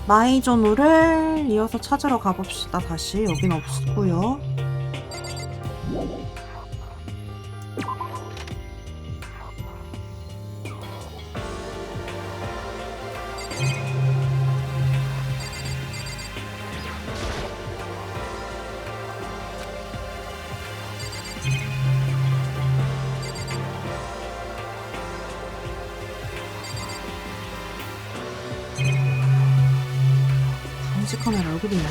마이존호를 이어서 찾으러 가봅시다. 다시 여긴 없고요. 감시 카메라 여기도 있네.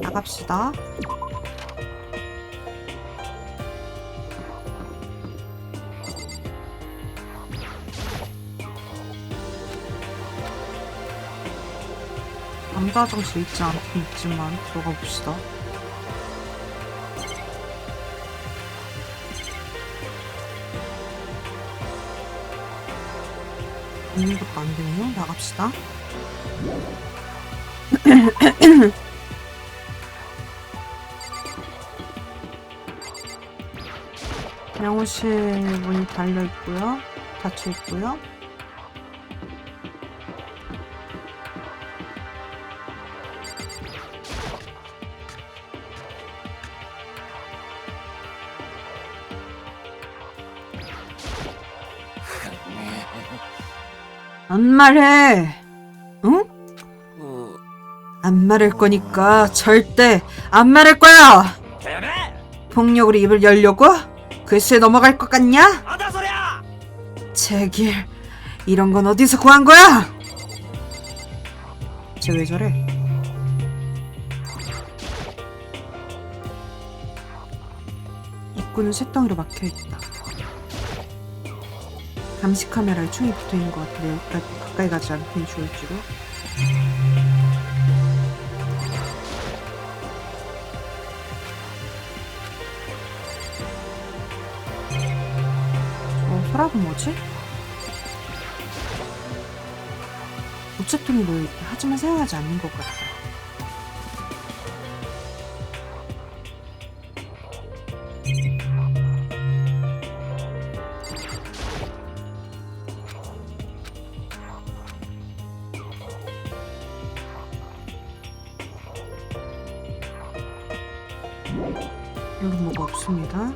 나갑시다. 남자 화장실 있지 않긴 있지만 들어가 봅시다. 있는 것도 안 되네요. 나갑시다. 양호실 문이 달려 있고요. 닫혀 있고요. 안 말해. 응? 안 말할 거니까 절대 안 말할 거야. 폭력으로 입을 열려고? 글쎄 넘어갈 것 같냐? 제길 이런 건 어디서 구한 거야? 쟤 왜 저래? 입구는 쇳덩이로 막혀있다. 감시 카메라에 총이 붙어있는 것 같은데요. 가까이 가지 않으면 좋을지도. 서랍은 뭐지? 우체통이 놓여있다. 하지만 사용하지 않는 것 같다. 여기 뭐가 없습니다.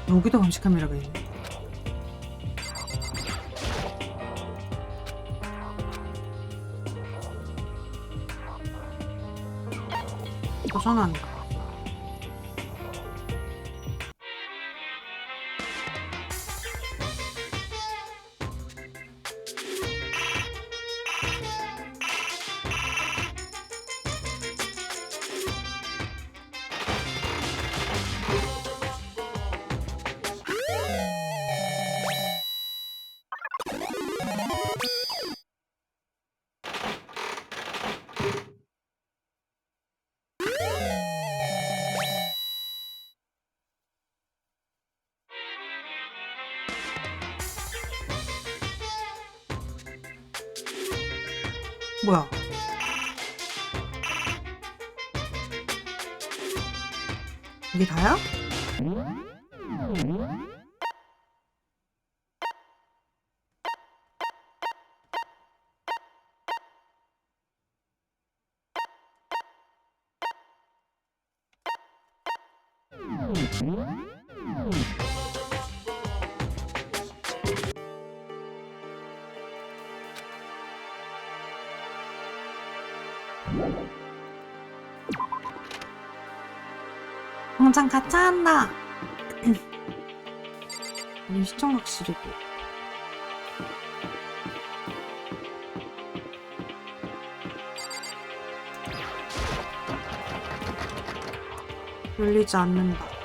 여기도 감시 카메라가 있네. 도전한다. 뭐야? 이게 다야? 당장 가차한다. 우리 시청각실이고. 열리지 않는다.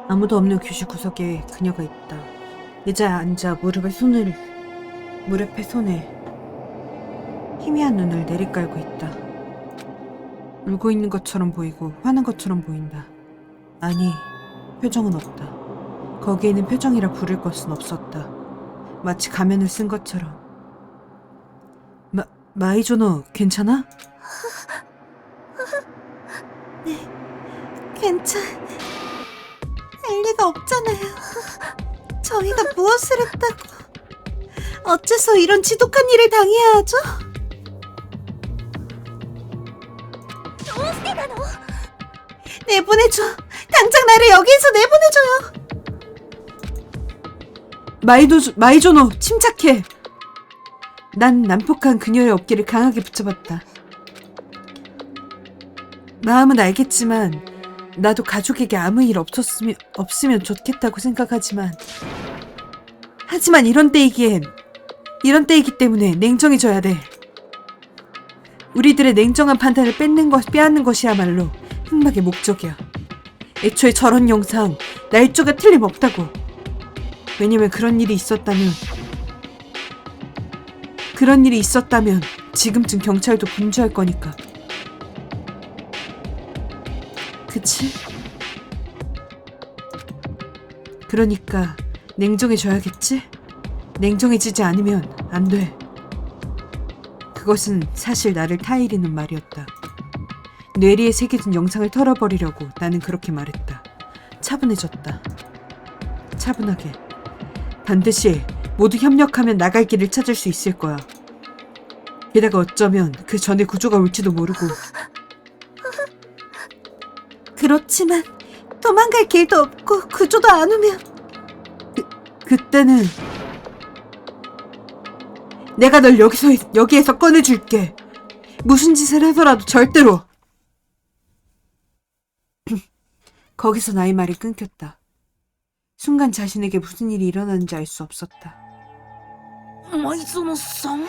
아무도 없는 교실 구석에 그녀가 있다. 의자에 앉아 무릎에 손에 희미한 눈을 내리깔고 있다. 울고 있는 것처럼 보이고 화난 것처럼 보인다. 아니, 표정은 없다. 거기에는 표정이라 부를 것은 없었다. 마치 가면을 쓴 것처럼. 마이조노, 괜찮아? 네, 할 리가 없잖아요. 저희가 무엇을 했다고. 어째서 이런 지독한 일을 당해야 하죠? 내보내줘. 당장 나를 여기에서 내보내줘요. 마이조노, 침착해. 난 난폭한 그녀의 어깨를 강하게 붙여봤다. 마음은 알겠지만 나도 가족에게 아무 일 없으면 좋겠다고 생각하지만 이런 때이기 때문에 냉정해져야 돼. 우리들의 냉정한 판단을 빼앗는 것이야말로 흑막의 목적이야. 애초에 저런 영상 날조가 틀림없다고. 왜냐면 그런 일이 있었다면 지금쯤 경찰도 분주할 거니까. 그치? 그러니까 냉정해져야겠지? 냉정해지지 않으면 안 돼. 그것은 사실 나를 타이르는 말이었다. 뇌리에 새겨진 영상을 털어버리려고 나는 그렇게 말했다. 차분해졌다. 차분하게. 반드시 모두 협력하면 나갈 길을 찾을 수 있을 거야. 게다가 어쩌면 그 전에 구조가 올지도 모르고. 그렇지만 도망갈 길도 없고 구조도 안 오면 그때는 내가 널 여기에서 꺼내줄게. 무슨 짓을 해서라도 절대로. 거기서 나의 말이 끊겼다. 순간 자신에게 무슨 일이 일어났는지 알 수 없었다. 마이조노-상?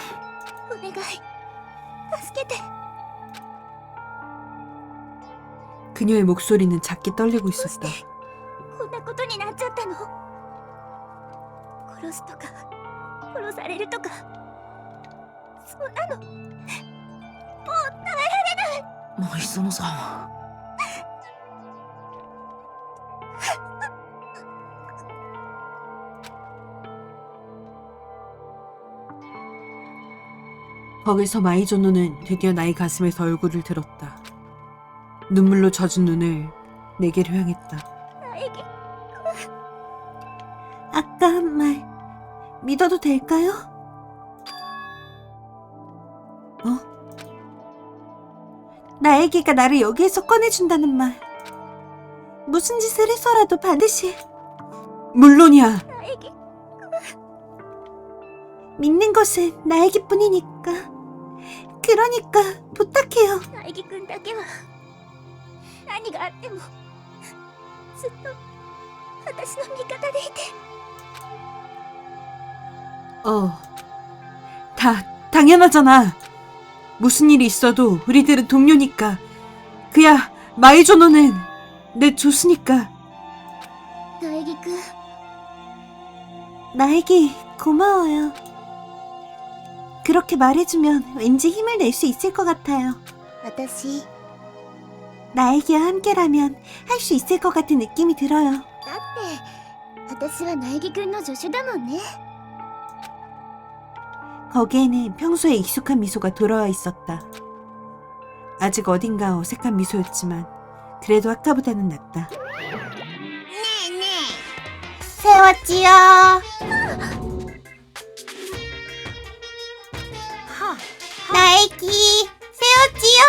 그녀의 목소리는 작게 떨리고 있었다. こんなことになっちゃったの？殺すとか殺されるとかそんなのもう耐えられない。マイゾノさん。거기서 마이조노는 드디어 나의 가슴에서 얼굴을 들었다. 눈물로 젖은 눈을 내게로 향했다. 아까 한 말 믿어도 될까요? 나에게가 나를 여기에서 꺼내준다는 말. 무슨 짓을 해서라도 반드시. 물론이야. 믿는 것은 나에게뿐이니까. 그러니까 부탁해요. ナエギ君だけは何があってもずっと私の味方でいて。당연하잖아. 무슨 일이 있어도 우리들은 동료니까. 그야 마이조노는 내 조수니까. 苗木くん 나에게 고마워요. 그렇게 말해주면 왠지 힘을 낼 수 있을 것 같아요. 私 나에게와 함께라면 할 수 있을 것 같은 느낌이 들어요. だって私は苗木くんの助手だもんね。 거기에는 평소에 익숙한 미소가 돌아와 있었다. 아직 어딘가 어색한 미소였지만 그래도 아까보다는 낫다. 세웠지요. 나에기 세웠지요.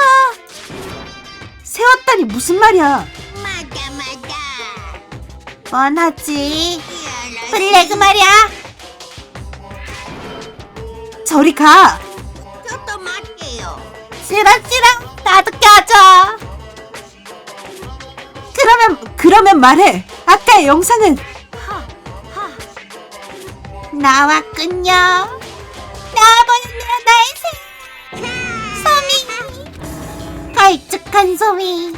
세웠다니 무슨 말이야? 뻔하지. 블랙 말이야. 저리 가! 실바씨랑 나도 껴줘. 그러면 말해! 아까의 영상은! 나왔군요. 나와버렸네요, 나의 소미. 걸쭉한 소미.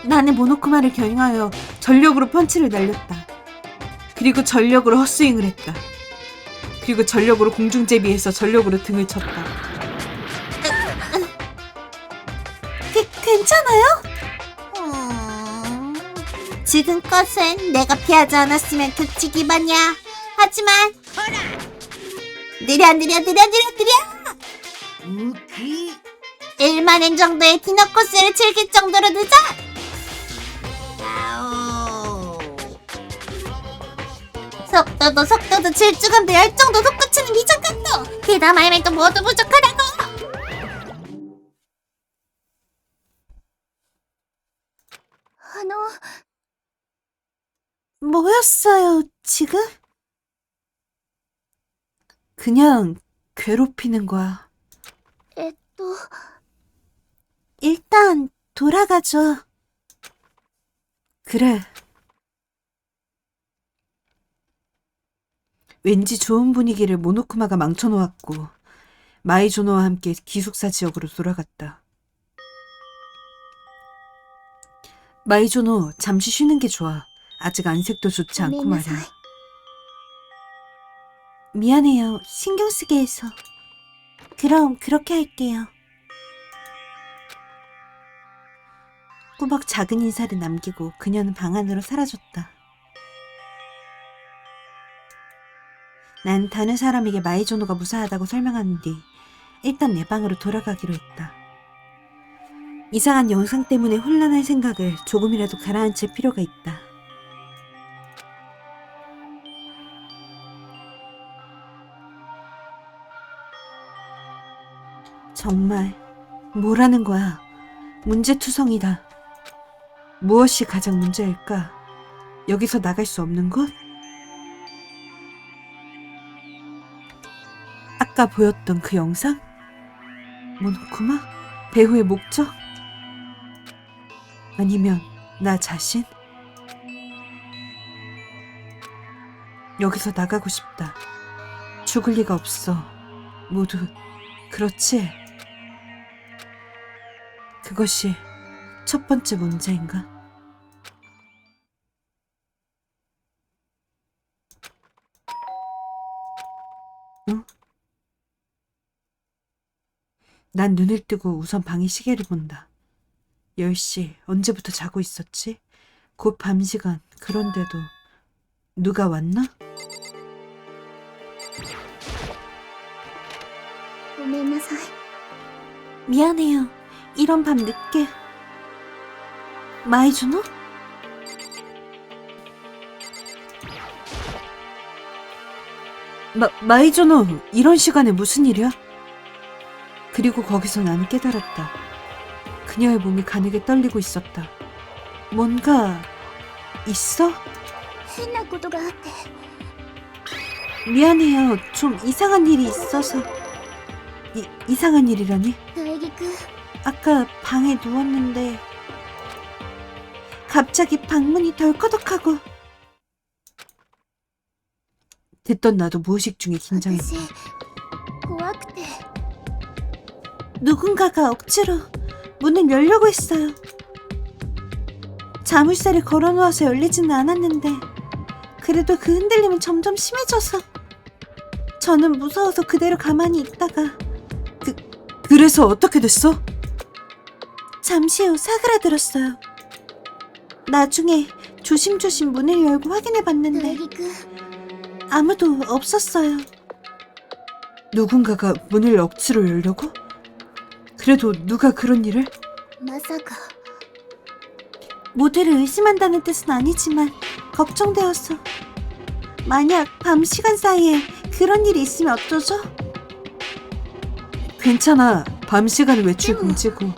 나는 모노쿠마를 겨냥하여 전력으로 펀치를 날렸다. 그리고 전력으로 헛스윙을 했다. 그리고 전력으로 공중제비해서 전력으로 등을 쳤다. 괜찮아요? 지금껏은 내가 피하지 않았으면 그치기만이야. 하지만 느려. 일만엔 정도의 디너 코스를 즐길 정도로 늦어. 속도도 질주감도 열정도 솟구치는 미장각도 대담함에도 모두 부족하다고. 뭐였어요 지금? 그냥 괴롭히는 거야. えっと 일단 돌아가죠. 그래. 왠지 좋은 분위기를 모노쿠마가 망쳐놓았고 마이조노와 함께 기숙사 지역으로 돌아갔다. 마이조노, 잠시 쉬는 게 좋아. 아직 안색도 좋지 ご 않고 めんな 말이야. さい。 미안해요. 신경 쓰게 해서. 그럼 그렇게 할게요. 꾸벅 작은 인사를 남기고 그녀는 방 안으로 사라졌다. 난 다른 사람에게 마이조노가 무사하다고 설명한 뒤 일단 내 방으로 돌아가기로 했다. 이상한 영상 때문에 혼란할 생각을 조금이라도 가라앉힐 필요가 있다. 정말 뭐라는 거야? 문제투성이다. 무엇이 가장 문제일까? 여기서 나갈 수 없는 곳? 아까 보였던 그 영상? 모노쿠마? 배우의 목적? 아니면 나 자신? 여기서 나가고 싶다. 죽을 리가 없어. 모두 그렇지? 그것이 첫 번째 문제인가? 응? 난 눈을 뜨고 우선 방의 시계를 본다. 10시, 언제부터 자고 있었지? 곧 밤시간, 그런데도 누가 왔나? ごめんなさい。 미안해요. 이런 밤 늦게. 마이주노? 마이조노, 이런 시간에 무슨 일이야? 그리고 거기서 나는 깨달았다. 그녀의 몸이 가늘게 떨리고 있었다. 뭔가 있어? 変なことがあって。 미안해요. 좀 이상한 일이 있어서. 이상한 일이라니? 苗木くん、 아까 방에 누웠는데 갑자기 방문이 덜커덕하고. 듣던 나도 무의식 중에 긴장했다. 私怖くて。 누군가가 억지로 문을 열려고 했어요. 자물쇠를 걸어놓아서 열리지는 않았는데 그래도 그 흔들림은 점점 심해져서 저는 무서워서 그대로 가만히 있다가 그래서 어떻게 됐어? 잠시 후 사그라들었어요. 나중에 조심조심 문을 열고 확인해봤는데 大陸 아무도 없었어요. 누군가가 문을 억지로 열려고? 그래도 누가 그런 일을? まさか 모두를 의심한다는 뜻은 아니지만 걱정되어서 만약 밤 시간 사이에 그런 일이 있으면 어쩌죠? 괜찮아. 밤 시간은 외출 금지고.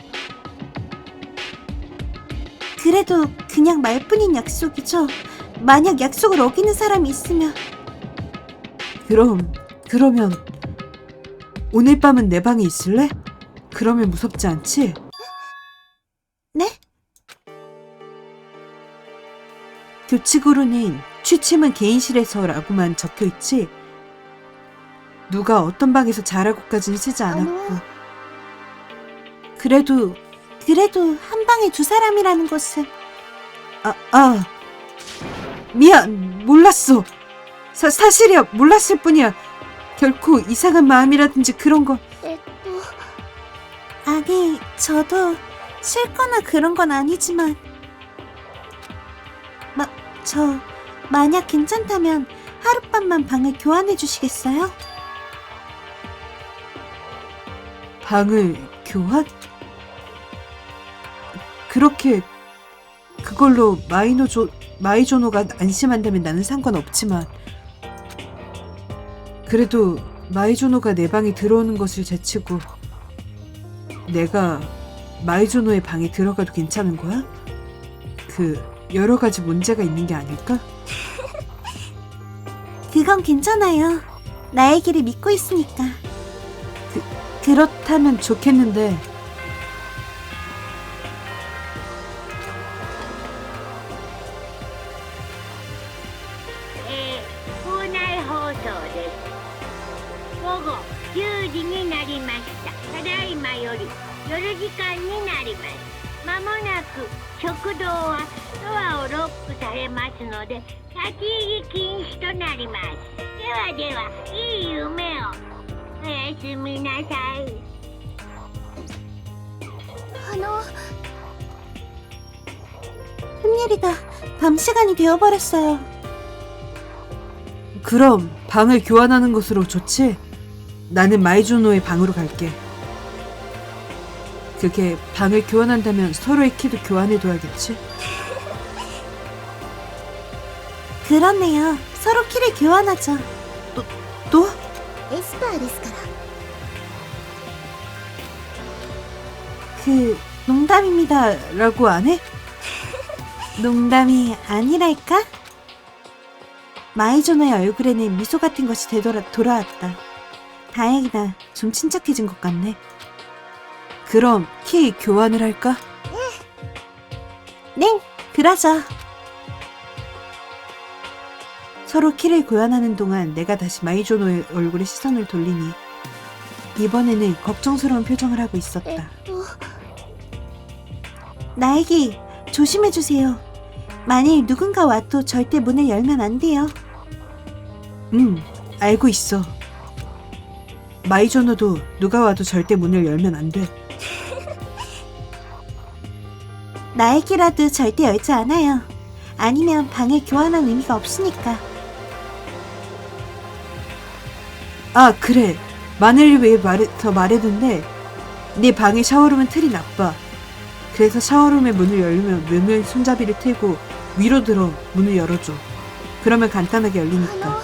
그래도 그냥 말뿐인 약속이죠. 만약 약속을 어기는 사람이 있으면 그러면 오늘 밤은 내 방에 있을래? 그러면 무섭지 않지? 네? 규칙으로는 취침은 개인실에서라고만 적혀있지 누가 어떤 방에서 자라고까지는 쓰지 않았고 그래도 한 방에 두 사람이라는 것은 미안 몰랐어 사실이야 몰랐을 뿐이야 결코 이상한 마음이라든지 그런 거 えっと 아니 저도 싫거나 그런 건 아니지만 만약 괜찮다면 하룻밤만 방을 교환해 주시겠어요? 방을 교환? 그렇게 그걸로 마이조노가 안심한다면 나는 상관없지만 그래도 마이조노가 내 방에 들어오는 것을 제치고 내가 마이조노의 방에 들어가도 괜찮은 거야? 여러 가지 문제가 있는 게 아닐까? 그건 괜찮아요. 나의 길을 믿고 있으니까. 그렇다면 좋겠는데 예, 校内放送です。午後10時になりました。ただいまより夜時間になります。まもなく食堂はドアをロックされますので立ち入り禁止となります。ではでは、いい夢を。おやすみなさい。큰일이다. 밤 시간이 되어버렸어요. 그럼 방을 교환하는 것으로 좋지? 나는 마이조노의 방으로 갈게. 그게 방을 교환한다면 서로의 키도 교환해둬야겠지? 그렇네요. 서로 키를 교환하죠. 또? エスパーですから 농담입니다. 라고 안 해? 농담이 아니랄까? 마이조노의 얼굴에는 미소 같은 것이 돌아왔다. 다행이다. 좀 친척해진 것 같네. 그럼 키 교환을 할까? 네, 그러죠. 서로 키를 교환하는 동안 내가 다시 마이조노의 얼굴에 시선을 돌리니 이번에는 걱정스러운 표정을 하고 えっ 있었다. と 나에게 조심해주세요. 만일 누군가 와도 절대 문을 열면 안 돼요. 알고 있어. 마이조노도 누가 와도 절대 문을 열면 안 돼. 나에게라도 절대 열지 않아요. 아니면 방을 교환한 의미가 없으니까. 아 그래. 만일 위해 더 말해둔데 네 방에 샤워룸은 틀이 나빠. 그래서 샤워룸의 문을 열려면 묘묘히 손잡이를 틀고 위로 들어 문을 열어줘. 그러면 간단하게 열리니까.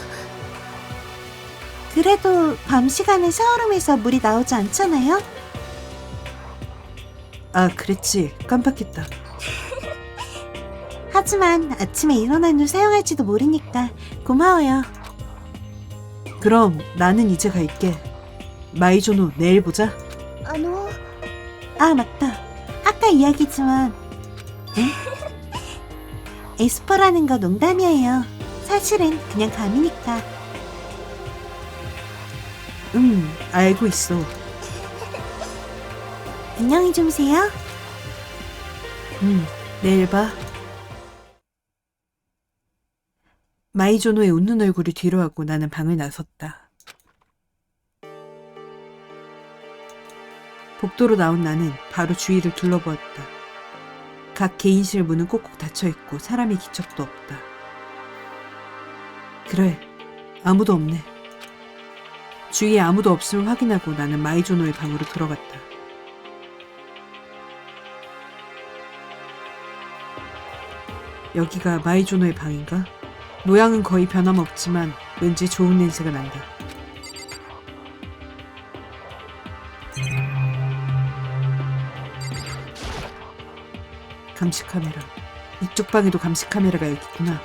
그래도 밤 시간에 샤워룸에서 물이 나오지 않잖아요? 아 그랬지. 깜빡했다. 하지만 아침에 일어난 후 사용할지도 모르니까 고마워요. 그럼 나는 이제 갈게. 마이조노 내일 보자. あの 아 맞다. 아까 이야기지만 에스퍼라는 거 농담이에요. 사실은 그냥 감이니까. 알고 있어. 안녕히 주무세요. 내일 봐. 마이조노의 웃는 얼굴을 뒤로하고 나는 방을 나섰다. 복도로 나온 나는 바로 주위를 둘러보았다. 각 개인실 문은 꼭꼭 닫혀있고 사람이 기척도 없다. 그래, 아무도 없네. 주위에 아무도 없음을 확인하고 나는 마이조노의 방으로 들어갔다. 여기가 마이조노의 방인가? 모양은 거의 변함없지만 왠지 좋은 냄새가 난다. 감시 카메라. 이쪽 방에도 감시 카메라가 여기 있구나.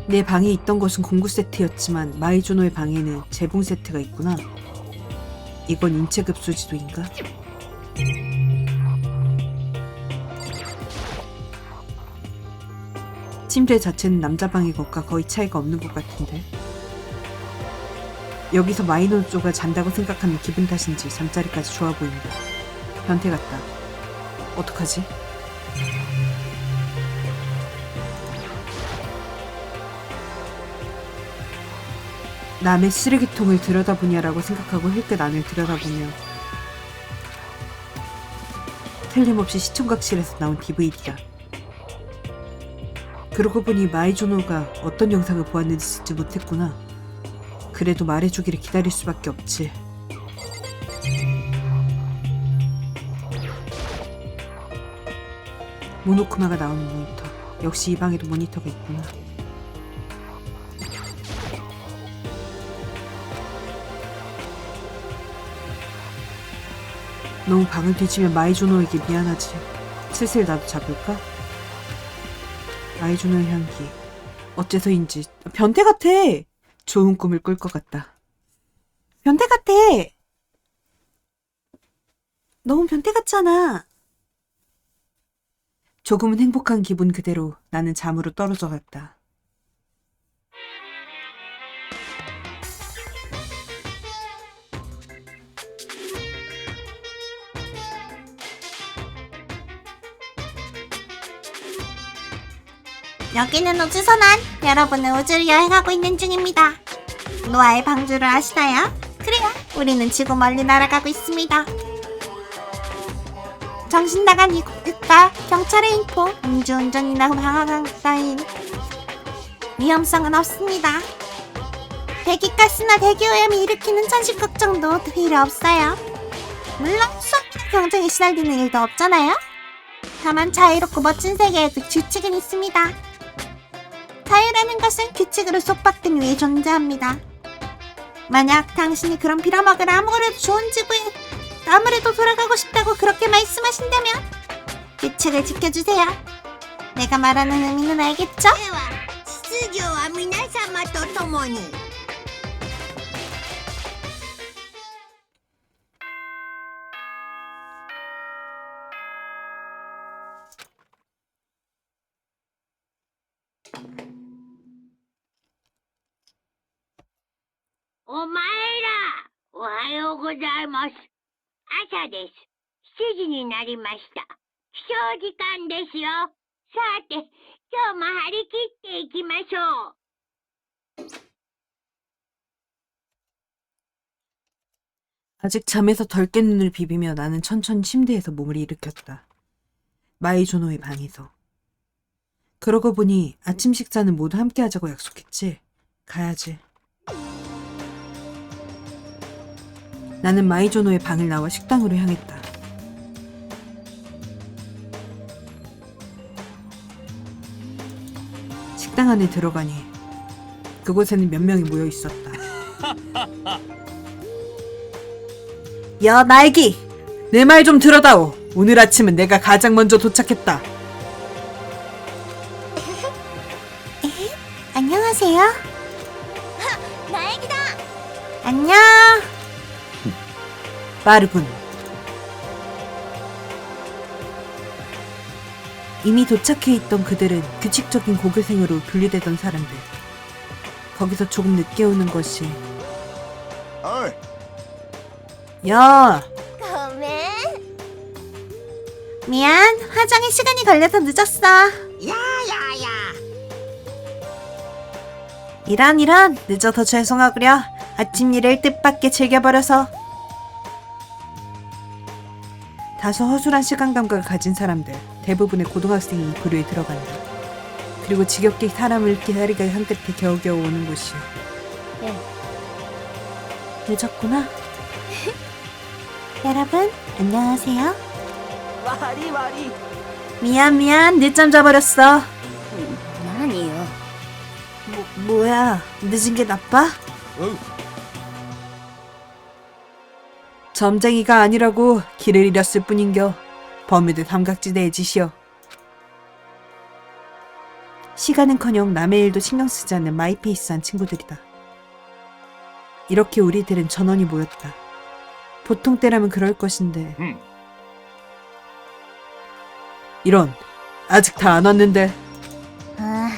내 방에 있던 것은 공구 세트였지만 마이조노의 방에는 재봉 세트가 있구나. 이건 인체급수 지도인가? 침대 자체는 남자 방의 것과 거의 차이가 없는 것 같은데. 여기서 마이노조가 잔다고 생각하면 기분 탓인지 잠자리까지 좋아 보인다. 변태 같다. 어떡하지? 남의 쓰레기통을 들여다보냐라고 생각하고 힐끗 안을 들여다보며 틀림없이 시청각실에서 나온 DVD다. 그러고 보니 마이조노가 어떤 영상을 보았는지 듣지 못했구나. 그래도 말해주기를 기다릴 수밖에 없지. 모노쿠마가 나오는 모니터. 역시 이 방에도 모니터가 있구나. 너무 방을 뒤지면 마이조노에게 미안하지. 슬슬 나도 잡을까? 마이조노의 향기. 어째서인지 변태 같아. 좋은 꿈을 꿀 것 같다. 변태 같아. 너무 변태 같잖아. 조금은 행복한 기분 그대로 나는 잠으로 떨어져 갔다. 여기는 우주선안. 여러분은 우주를 여행하고 있는 중입니다. 노아의 방주를 아시나요? 그래요. 우리는 지구 멀리 날아가고 있습니다. 정신 나간 이국가 경찰의 인포, 음주운전이나 방황 따윈 위험성은 없습니다. 대기가스나 대기오염이 일으키는 천식 걱정도 필요 없어요. 물론 수학적 경쟁에 시달리는 일도 없잖아요. 다만 자유롭고 멋진 세계에도 규칙은 있습니다. 자유라는 것은 규칙으로 속박된 위에 존재합니다. 만약 당신이 그런 빌어먹을 아무래도 좋은 지구에 아무래도 돌아가고 싶다고 그렇게 말씀하신다면 규칙을 지켜주세요. 내가 말하는 의미는 알겠죠? では秩序は皆様と共に。お前ら、おはようございます。朝です。7時になりました。起床時間ですよ。さて、今日も張り切っていきましょう。 아직 잠에서 덜 깬 눈을 비비며 나는 천천히 침대에서 몸을 일으켰다. 마이조노의 방에서. 그러고 보니 아침 식사는 모두 함께 하자고 약속했지. 가야지. 나는 마이조노의 방을 나와 식당으로 향했다. 식당 안에 들어가니 그곳에는 몇 명이 모여 있었다. 야, 나에기! 내 말 좀 들어다오. 오늘 아침은 내가 가장 먼저 도착했다. 안녕하세요. 나에기다. 안녕. 빠르군. 이미 도착해 있던 그들은 규칙적인 고교생으로 분류되던 사람들. 거기서 조금 늦게 오는 것이 おい 야! ごめん。 미안, 화장에 시간이 걸려서 늦었어. 이런 늦어서 죄송하구려. 아침 일을 뜻밖의 즐겨버려서. 다소 허술한 시간 감각을 가진 사람들, 대부분의 고등학생이 이 부류에 들어간다. 그리고 지겹게 사람을 기다리게 한 끝에 겨우겨우 오는 곳이. 늦었구나. 여러분, 안녕하세요. 미안, 늦잠 자버렸어. 何よ。 뭐야, 늦은 게 나빠? おう 점쟁이가 아니라고 길을 잃었을 뿐인겨. 범위들 삼각지대의 짓이여. 시간은커녕 남의 일도 신경 쓰지 않는 마이페이스한 친구들이다. 이렇게 우리들은 전원이 모였다. 보통 때라면 그럴 것인데. 이런, 아직 다 안 왔는데. あ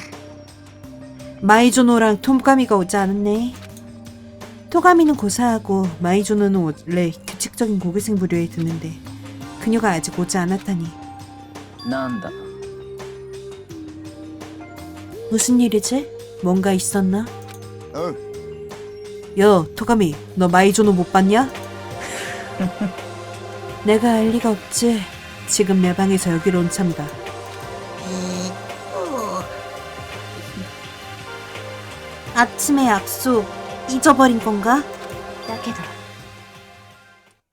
마이조노랑 톰가미가 오지 않았네. 토가미는 고사하고 마이조노는 원래 규칙적인 고교생 부류에 드는데 그녀가 아직 오지 않았다니. なんだ 무슨 일이지? 뭔가 있었나? おう 야, 토가미, 너 마이조노 못 봤냐? 내가 알 리가 없지. 지금 내 방에서 여기로 온 참이다. 아침의 약속 잊어버린 건가? だけど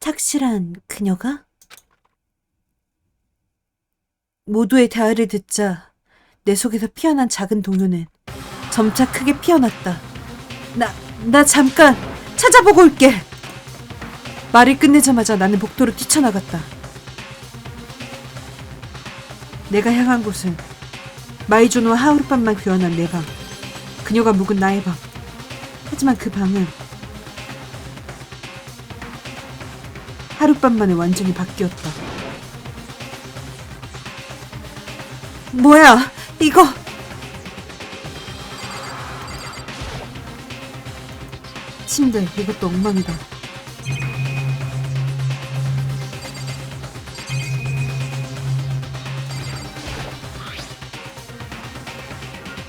착실한 그녀가? 모두의 대화를 듣자 내 속에서 피어난 작은 동요는 점차 크게 피어났다. 나 잠깐 찾아보고 올게. 말을 끝내자마자 나는 복도로 뛰쳐나갔다. 내가 향한 곳은 마이조노와 하루밤만 구현한 내 방. 그녀가 묵은 나의 방. 하지만 그 방은 하룻밤 만에 완전히 바뀌었다. 뭐야, 이거! 침대, 이것도 엉망이다.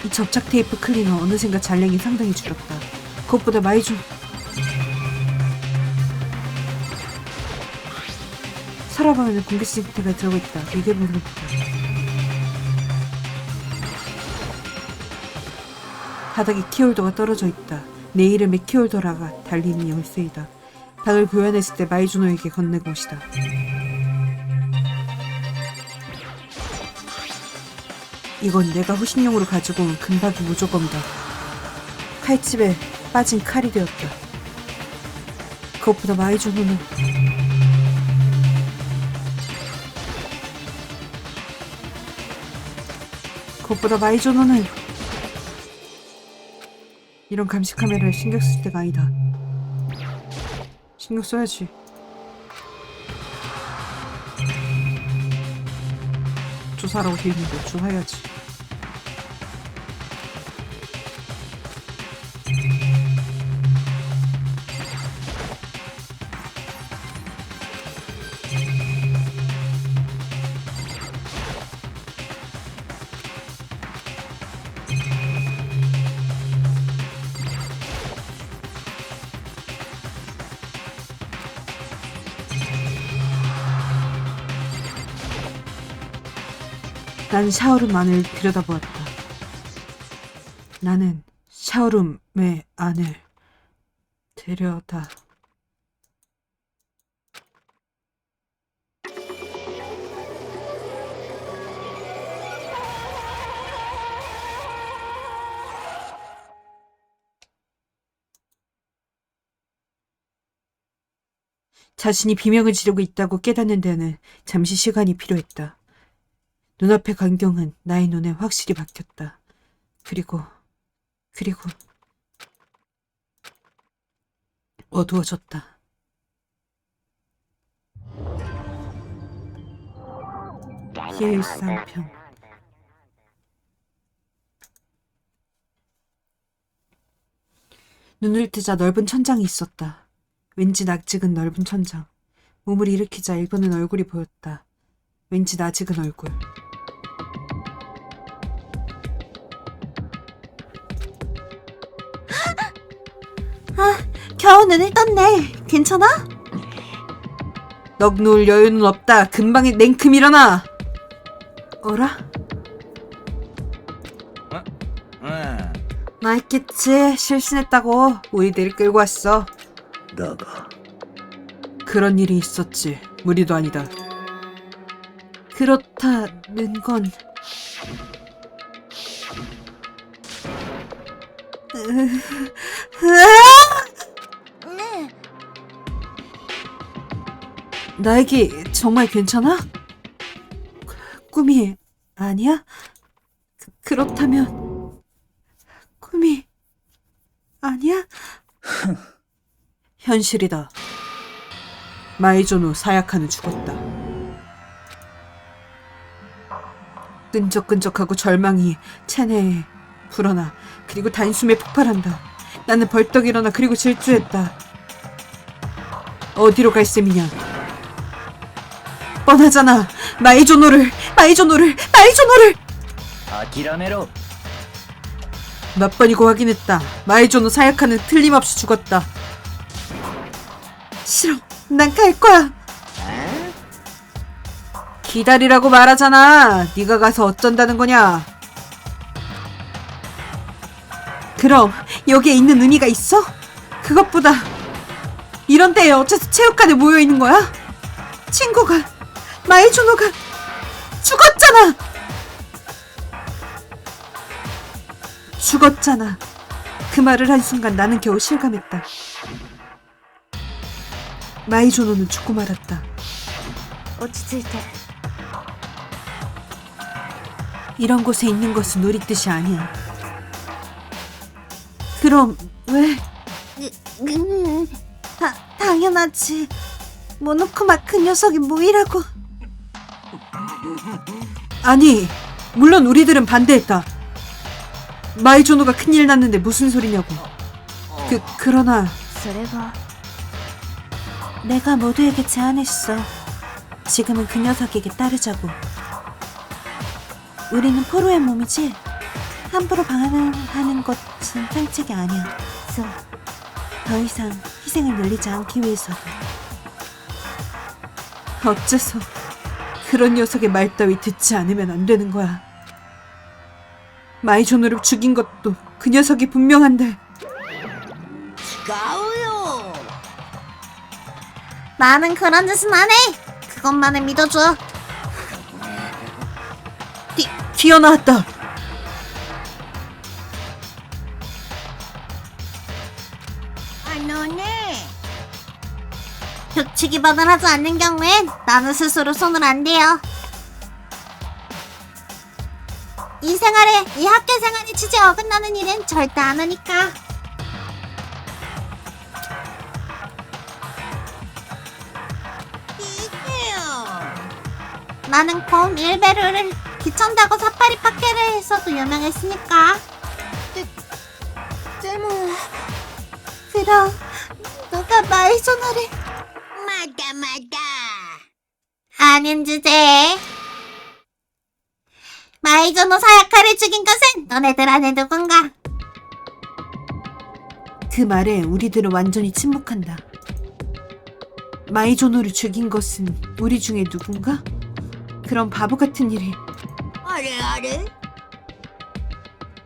이 접착 테이프 클리너 어느샌가 잔량이 상당히 줄었다. 그것보다 마이존 서랍안에는 공기 시스템가 들어있다. 이게 모르겠다. 바닥에 키홀더가 떨어져 있다. 내 이름의 키홀더라가 달리는 열쇠이다. 방을 구현했을 때 마이주노에게 건넨 것이다. 이건 내가 호신용으로 가지고 온 금박이 무조건이다. 칼집에 빠진 칼이 되었다. 그것보다 마이주노는 이런 감시 카메라에 신경 쓸 때가 아니다. 신경 써야지. 조사라고 돼 있는데 조사해야지. 난 샤워룸 안을 들여다보았다. 나는 샤워룸의 안을 들여다 자신이 비명을 지르고 있다고 깨닫는 데는 잠시 시간이 필요했다. 눈앞의 광경은 나의 눈에 확실히 박혔다. 그리고 어두워졌다. 예일상편 눈을 뜨자 넓은 천장이 있었다. 왠지 낯익은 넓은 천장. 몸을 일으키자 일본은 얼굴이 보였다. 왠지 낯익은 얼굴. 겨우 눈을 떴네. 괜찮아? 넋 놓을 여유는 없다. 금방에 냉큼 일어나. 어라? 맛있겠지. 실신했다고 우리들을 끌고 왔어. だが 그런 일이 있었지. 무리도 아니다. 그렇다는 건ね나에게 정말 괜찮아? 꿈이 아니야? 그렇다면 꿈이 아니야? 현실이다. 마이조노 사야카는 죽었다. 끈적끈적하고 절망이 체내에 불어나 그리고 단숨에 폭발한다. 나는 벌떡 일어나 그리고 질주했다. 어디로 갈 셈이냐? 뻔하잖아. 마이조노를 諦めろ。 몇 번이고 확인했다. 마이조노 사야카는 틀림없이 죽었다. 싫어. 난 갈 거야. 기다리라고 말하잖아. 네가 가서 어쩐다는 거냐? 그럼 여기에 있는 의미가 있어? 그것보다 이런 때에 어째서 체육관에 모여 있는 거야? 친구가 마이조노가 죽었잖아. 죽었잖아. 그 말을 한 순간 나는 겨우 실감했다. 마이조노는 죽고 말았다. 落ち着いて 이런 곳에 있는 것은 우리 뜻이 아니야. 그럼 왜? 당연하지. 모노쿠마 그 녀석이 뭐이라고. 아니, 물론 우리들은 반대했다. 마이조노가 큰일 났는데 무슨 소리냐고. 그러나 それは 내가 모두에게 제안했어. 지금은 그 녀석에게 따르자고. 우리는 포로의 몸이지 함부로 방황하는 것은 상책이 아니야. そう 더 이상 희생을 늘리지 않기 위해서도. 어째서 그런 녀석의 말 따위 듣지 않으면 안 되는 거야. 마이조노를 죽인 것도 그 녀석이 분명한데. 나는 그런 짓은 안 해. 그것만을 믿어줘. 튀어나왔다. 규칙 위반을 하지 않는 경우엔 나는 스스로 손을 안 대요. 이 생활에, 이 학교 생활의 취지에 어긋나는 일은 절대 안 하니까. 나는 곰 일베르를 기천다고 사파리 파케를 해서도 유명했으니까. でも 그럼 누가 마이조노를 まだまだ。 아닌 주제. 마이조노 사야카를 죽인 것은 너네들 안에 누군가? 그 말에 우리들은 완전히 침묵한다. 마이조노를 죽인 것은 우리 중에 누군가? 그런 바보 같은 일이. あれあれ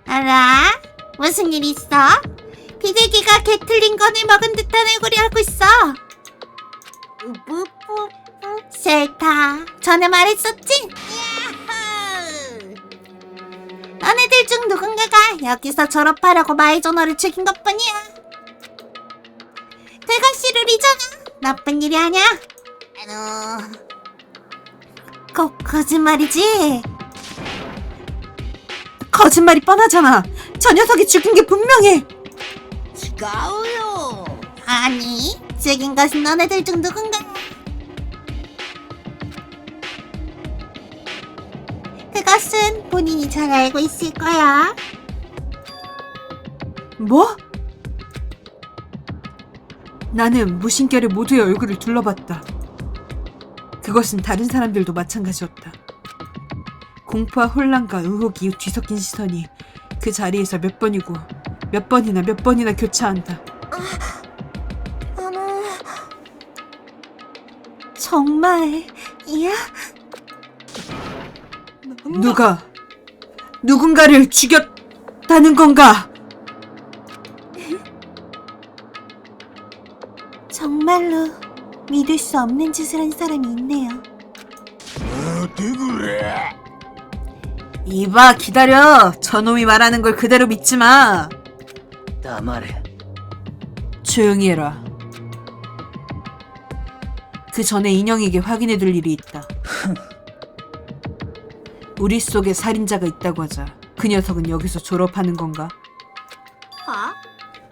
알아? 무슨 일 있어? 비둘기가 개 틀린 건을 먹은 듯한 얼굴이 하고 있어. 싫다. 전에 말했었지? 너네들 중 누군가가 여기서 졸업하려고 마이조노를 죽인 것뿐이야. 대가시룰이잖아. 나쁜 일이 아니야. 거짓말이지? 거짓말이 뻔하잖아. 저 녀석이 죽인 게 분명해. 違うよ。 아니, 죽인 것은 너네들 중 누군가. 그것은 본인이 잘 알고 있을 거야. 뭐? 나는 무심결에 모두의 얼굴을 둘러봤다. 그것은 다른 사람들도 마찬가지였다. 공포와 혼란과 의혹이 뒤섞인 시선이 그 자리에서 몇 번이나 교차한다. 정말 이야? 누군가를 죽였다는 건가? 정말로 믿을 수 없는 짓을 한 사람이 있네요. 그래. 이봐, 기다려. 저놈이 말하는 걸 그대로 믿지 마. 黙れ。 조용히 해라. 그 전에 인형에게 확인해둘 일이 있다. 우리 속에 살인자가 있다고 하자. 그 녀석은 여기서 졸업하는 건가?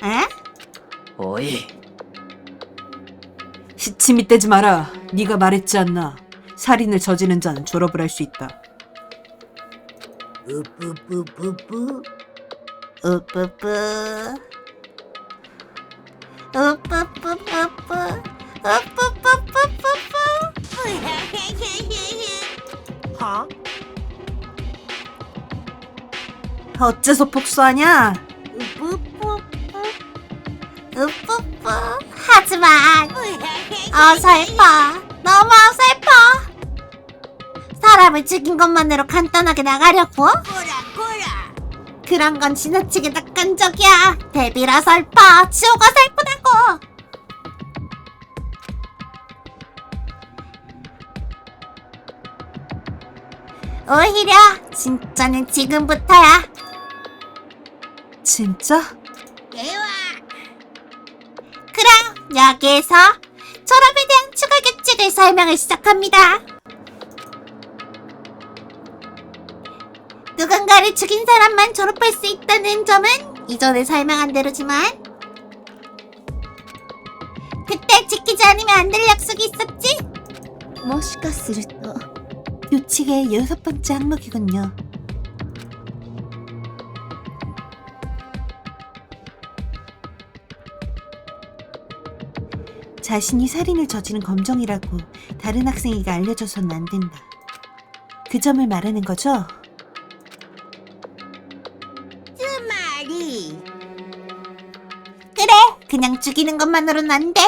에? おい。 시침이 떼지 마라. 네가 말했지 않나. 살인을 저지른 자는 졸업을 할 수 있다. 우뿌뿌뿌뿌 우뿌뿌 우뿌뿌뿌뿌 우뿌뿌뿌뿌뿌 어째서 복수하냐? 우뿌뿌 하지만 어설퍼 너무 어설퍼 사람을 죽인 것만으로 간단하게 나가려고? 그런 건 지나치게 낙관적이야 데빌 어설퍼 지옥 어설프다고 오히려 진짜는 지금부터야 진짜? 그럼 여기에서 졸업에 대한 추가 규칙을 설명을 시작합니다. 누군가를 죽인 사람만 졸업할 수 있다는 점은 이전에 설명한 대로지만 그때 지키지 않으면 안 될 약속이 있었지? もしかすると 규칙의 6번째 항목이군요. 자신이 살인을 저지른 검정이라고 다른 학생에게 알려줘서는 안 된다. 그 점을 말하는 거죠? つまり 그래, 그냥 죽이는 것만으로는 안 돼.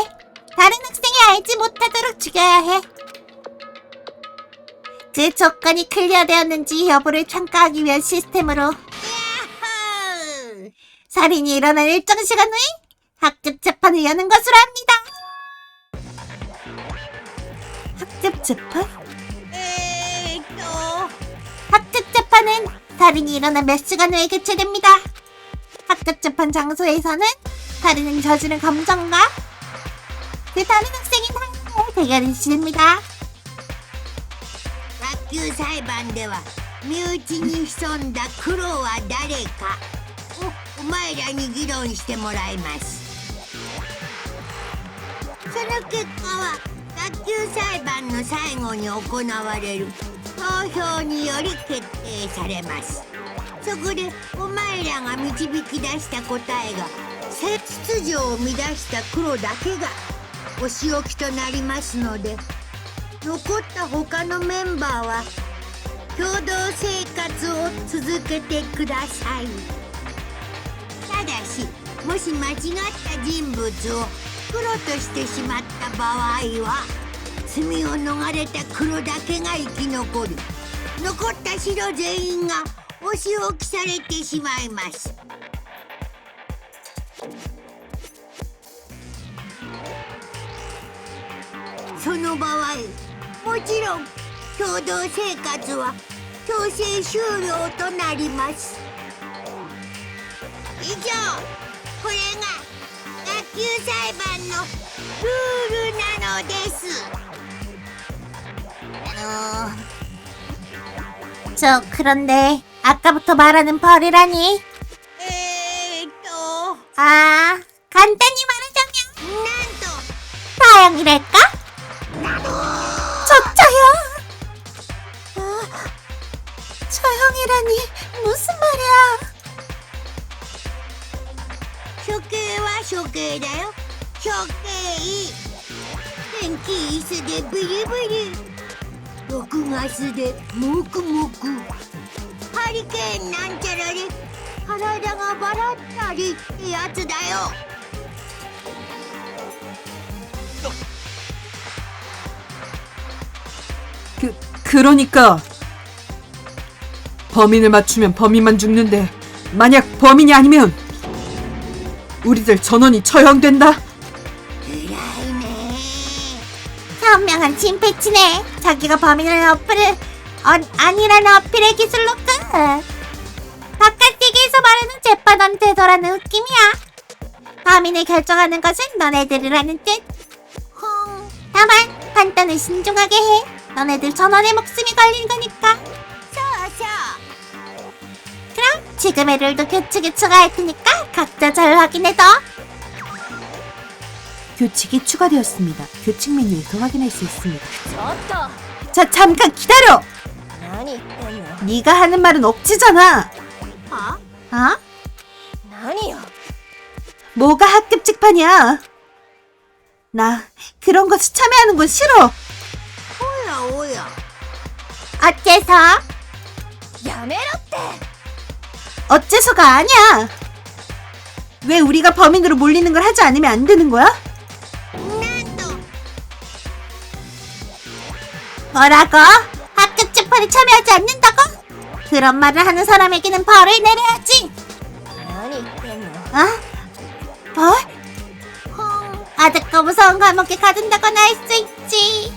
다른 학생이 알지 못하도록 죽여야 해. 그 조건이 클리어되었는지 여부를 평가하기 위한 시스템으로 살인이 일어난 일정 시간 후에 학급 재판을 여는 것으로 합니다. 학급 재판? 학급 재판은 살인이 일어난 몇 시간 후에 개최됩니다. 학급 재판 장소에서는 살인을 저지른 검정과 그 다른 학생인 한국의 대결이 시작됩니다. 学級裁判では身内に潜んだ苦労は誰かをお前らに議論してもらいます。その結果は学級裁判の最後に行われる投票により決定されます。そこでお前らが導き出した答えが秩序を乱した黒だけがお仕置きとなりますので、残った他のメンバーは共同生活を続けてください。ただし、もし間違った人物を黒としてしまった場合は罪を逃れた黒だけが生き残る。残った白全員がお仕置きされてしまいます。その場合、もちろん共同生活は強制終了となります。以上、これが学級裁判のルールなのです。그런데 아까부터 말하는 벌이라니? 간단히 말하자면 なんと 사형이랄까? 저처형! 처형이라니 무슨 말이야? 処刑は処刑だよ。処刑天気いすでビリビリ6月でもくもくハリケーンなんちゃらで体がバラったりってやつだよ。 그러니까 범인을 맞추면 범인만 죽는데 만약 범인이 아니면 우리들 전원이 처형된다. 偉いね。 현명한 진패치네. 자기가 범인이라는 어플을 아니라는 어필의 기술로 끝. 바깥 세계에서 말하는 재판원 되더라는 느낌이야. 범인을 결정하는 것은 너네들이라는 뜻. 다만 판단을 신중하게 해. 너네들 전원의 목숨이 걸린 거니까. そうそう 그럼 지금의 룰도 규칙에 추가할 테니까 각자 잘 확인해둬. 규칙이 추가되었습니다. 규칙 메뉴에서 확인할 수 있습니다. 자, 잠깐 기다려. 네가 하는 말은 억지잖아. 어? 뭐가 학급 직판이야? 나 그런 것에 참여하는 건 싫어. おやおや 어째서? 어째서가 아니야. 왜 우리가 범인으로 몰리는 걸 하지 않으면 안 되는 거야? なんと 뭐라고? 학급 재판에 참여하지 않는다고? 그런 말을 하는 사람에게는 벌을 내려야지. 어? 벌? 아득고 무서운 감옥에 가둔다거나 할 수 있지.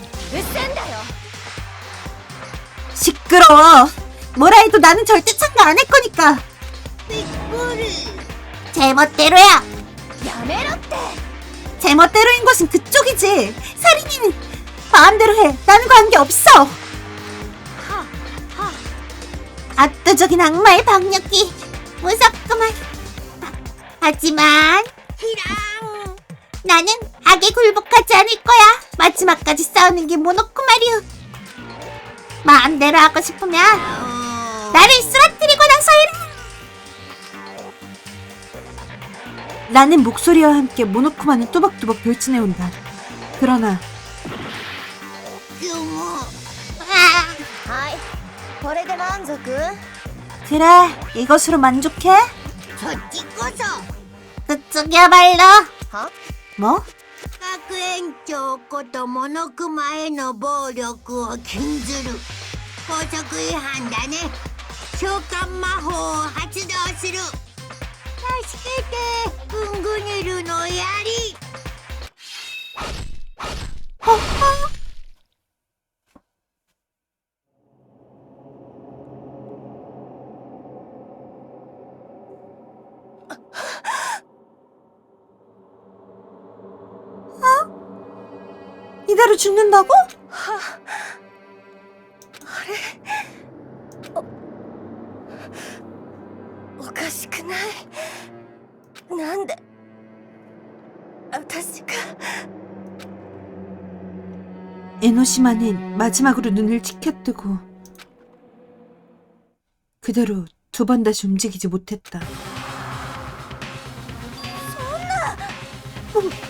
시끄러워. 뭐라 해도 나는 절대 참가 안 할 거니까. びっくり 제멋대로야. 제멋대로인 것은 그쪽이지. 살인이는 마음대로 해. 나는 관계없어. 압도적인 악마의 박력이 무섭구만. 하지만 ひらん 나는 악에 굴복하지 않을 거야. 마지막까지 싸우는 게 모노코 마리오. 마음대로 하고 싶으면 お 나를 쓰러뜨리고 나서 해라. 나는 목소리와 함께 모노코마는 또박또박 돌진해온다. 그러나 今日も 그래, 이것으로 만족해? そっちこそ 그쪽이야말로. 뭐? 学園長ことモノクマへの暴力を禁ずる校則違反だね。召喚魔法を発動する。助けてウングニルの槍。 이대로 죽는다고? おかしくない。なんで私が 에노시마는 마지막으로 눈을 치켜뜨고 그대로 두 번 다시 움직이지 못했다.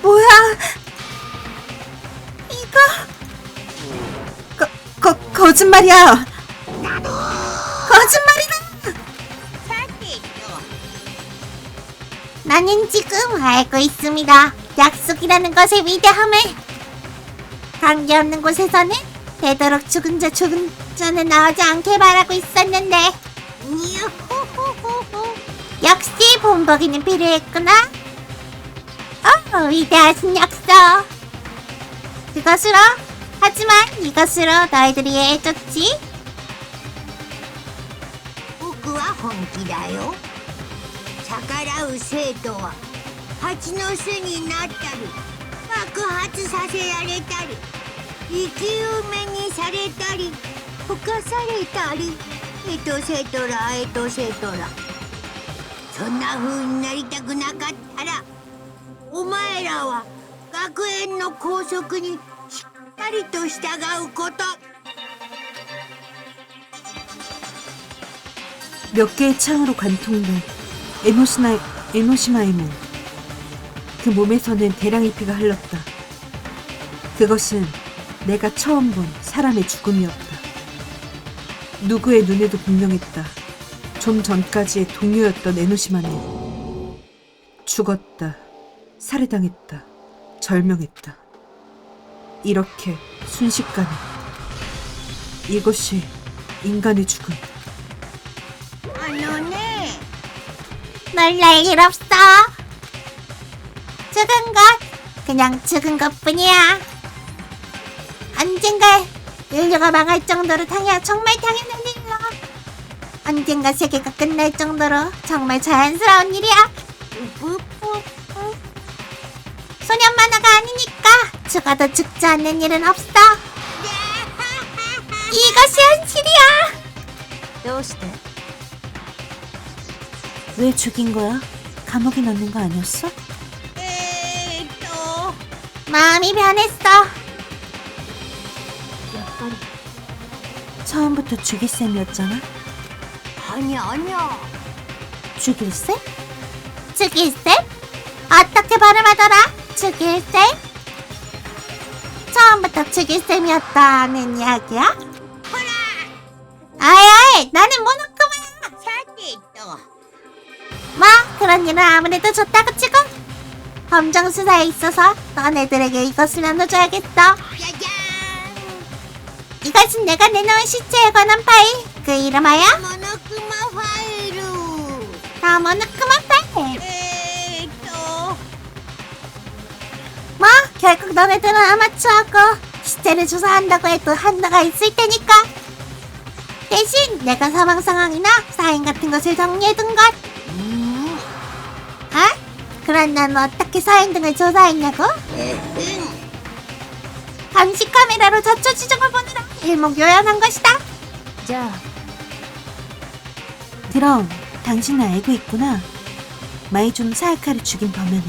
뭐야? 이거 거짓말이야. 거짓말이다. さてと 나는 지금 알고 있습니다. 약속이라는 것의 위대함을. 관계없는 곳에서는 되도록 죽은 자는 나오지 않게 바라고 있었는데 にゃほほほほ 역시 본보기는 필요했구나. 위대하신 약속. 하지만 이것으로 너희들이 해줬지. 僕は本気だよ。逆らう生徒は蜂の巣になったり爆発させられたり生き埋めにされたり溶かされたりエトセトラエトセトラ。そんな風になりたくなかったらお前らは学園の校則にしっかりと従うこと。 몇 개의 창으로 관통된 에노시마의 문. 그 몸에서는 대량의 피가 흘렀다. 그것은 내가 처음 본 사람의 죽음이었다. 누구의 눈에도 분명했다. 좀 전까지의 동료였던 에노시마는 죽었다. 살해당했다. 절명했다. 이렇게 순식간에. 이것이 인간의 죽음. あのね 놀랄 일 없어. 죽은 것 그냥 죽은 것뿐이야. 언젠가 인류가 망할 정도로 정말 당연한 일로. 언젠가 세계가 끝날 정도로 정말 자연스러운 일이야. 소년 만화가 아니니까 죽어도 죽지 않는 일은 없어. 이것이 현실이야. 왜 죽인 거야? 감옥에 넣는 거 아니었어? 마음이 변했어. 처음부터 죽일 셈이었잖아. 아니야. 죽일 셈? 죽일셈? 어떻게 발음하더라? 죽일셈? 처음부터 죽일셈이었다는 이야기야? 아이, 나는 모노크마. さてと 뭐 그런 일은 아무래도 좋다고 치고 범정 수사에 있어서 너네들에게 이것을 나눠줘야겠어. じゃじゃ 이것은 내가 내놓은 시체에 관한 파일. 그 이름하여 ーんモノクマファイル 모노크마 파일. と 뭐 결국 너네들은 아마추어고 시체를 조사한다고 해도 한도가 있을 테니까 대신 내가 사망 상황이나 사인 같은 것을 정리해둔 것. 아? 그럼 난 어떻게 사인 등을 조사했냐고? 감시 카메라로 저초 지점을 보느라 일목요연한 것이다. 그럼 당신은 알고 있구나. 마이존 사야카를 죽인 범인을.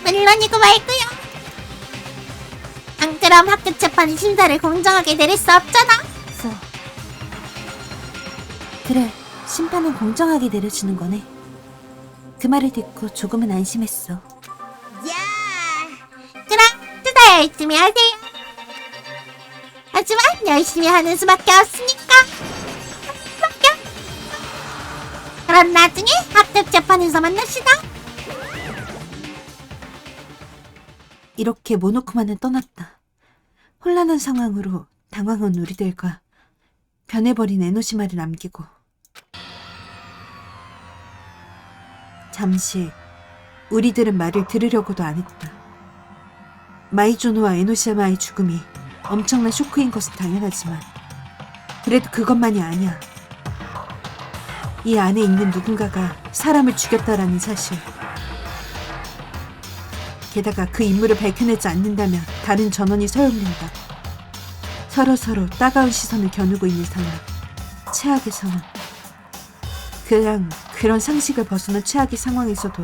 물론이고 말고요. 안 그럼 학교 재판이 심사를 공정하게 내릴 수 없잖아. 그래, 심판은 공정하게 내려지는 거네. 그 말을 듣고 조금은 안심했어. じゃ 그럼 투자 열심히 하세요. 하지만 열심히 하는 수밖에 없으니까. 그럼 나중에 학교 재판에서 만납시다. 이렇게 모노쿠마는 떠났다. 혼란한 상황으로 당황한 우리들과 변해버린 에노시마를 남기고 잠시 우리들은 말을 들으려고도 안 했다. 마이조노와 에노시마의 죽음이 엄청난 쇼크인 것은 당연하지만 그래도 그것만이 아니야. 이 안에 있는 누군가가 사람을 죽였다라는 사실. 게다가 그 인물을 밝혀내지 않는다면 다른 전원이 서열린다. 서로 따가운 시선을 겨누고 있는 상황. 최악의 상황. 그런 상식을 벗어난 최악의 상황에서도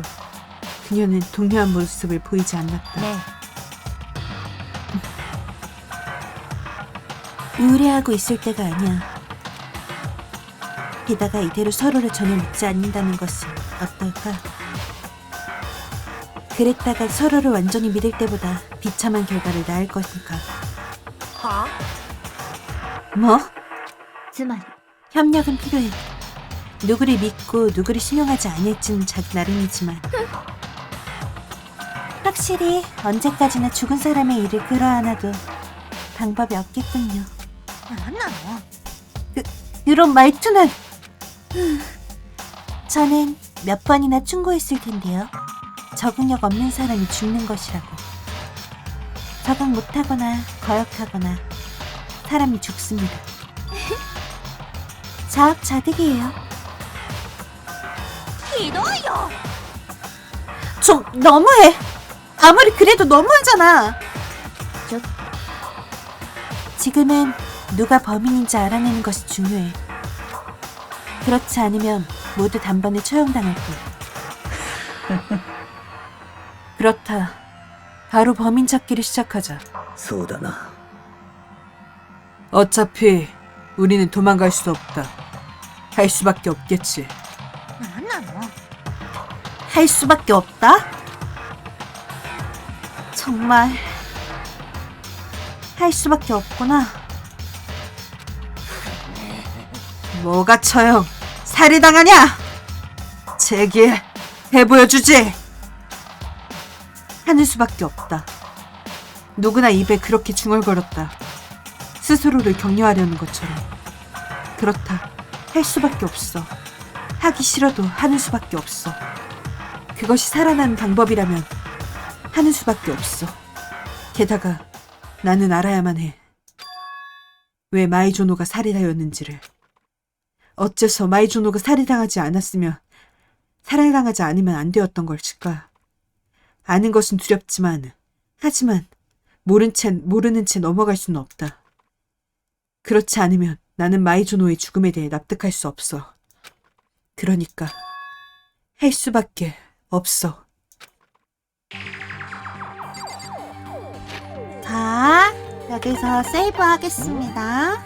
그녀는 동요한 모습을 보이지 않았다. 우울해하고 있을 때가 아니야. 게다가 이대로 서로를 전혀 믿지 않는다는 것은 어떨까? 그랬다가 서로를 완전히 믿을 때보다 비참한 결과를 낳을 것인가? 뭐? 협력은 필요해. 누구를 믿고 누구를 신용하지 않을지는 자기 나름이지만 확실히 언제까지나 죽은 사람의 일을 끌어안아도 방법이 없겠군요. 그런 말투는 저는 몇 번이나 충고했을 텐데요. 적응력 없는 사람이 죽는 것이라고. 적응 못하거나 거역하거나 사람이 죽습니다. 자업자득이에요. 좀 너무해. 아무리 그래도 너무하잖아. 지금은 누가 범인인지 알아내는 것이 중요해. 그렇지 않으면 모두 단번에 처형당할 거야. 그렇다. 바로 범인 찾기를 시작하자. そうだな。 어차피 우리는 도망갈 수 없다. 할 수밖에 없겠지. 할 수밖에 없다? 정말 할 수밖에 없구나. 뭐가 처형 살해당하냐? 제기해 해보여주지. 하는 수밖에 없다. 누구나 입에 그렇게 중얼거렸다. 스스로를 격려하려는 것처럼. 그렇다. 할 수밖에 없어. 하기 싫어도 하는 수밖에 없어. 그것이 살아나는 방법이라면 하는 수밖에 없어. 게다가 나는 알아야만 해. 왜 마이조노가 살해자였는지를. 어째서 마이조노가 살해당하지 않으면 안 되었던 걸까? 아는 것은 두렵지만, 하지만 모르는 채 넘어갈 수는 없다. 그렇지 않으면 나는 마이조노의 죽음에 대해 납득할 수 없어. 그러니까 할 수밖에 없어. 자, 여기서 세이브 하겠습니다.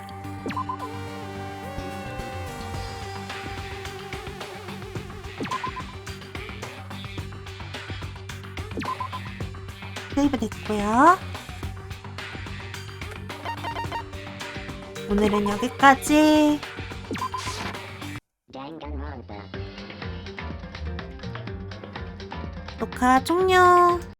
세이브 됐고요. 오늘은 여기까지. 녹화 종료.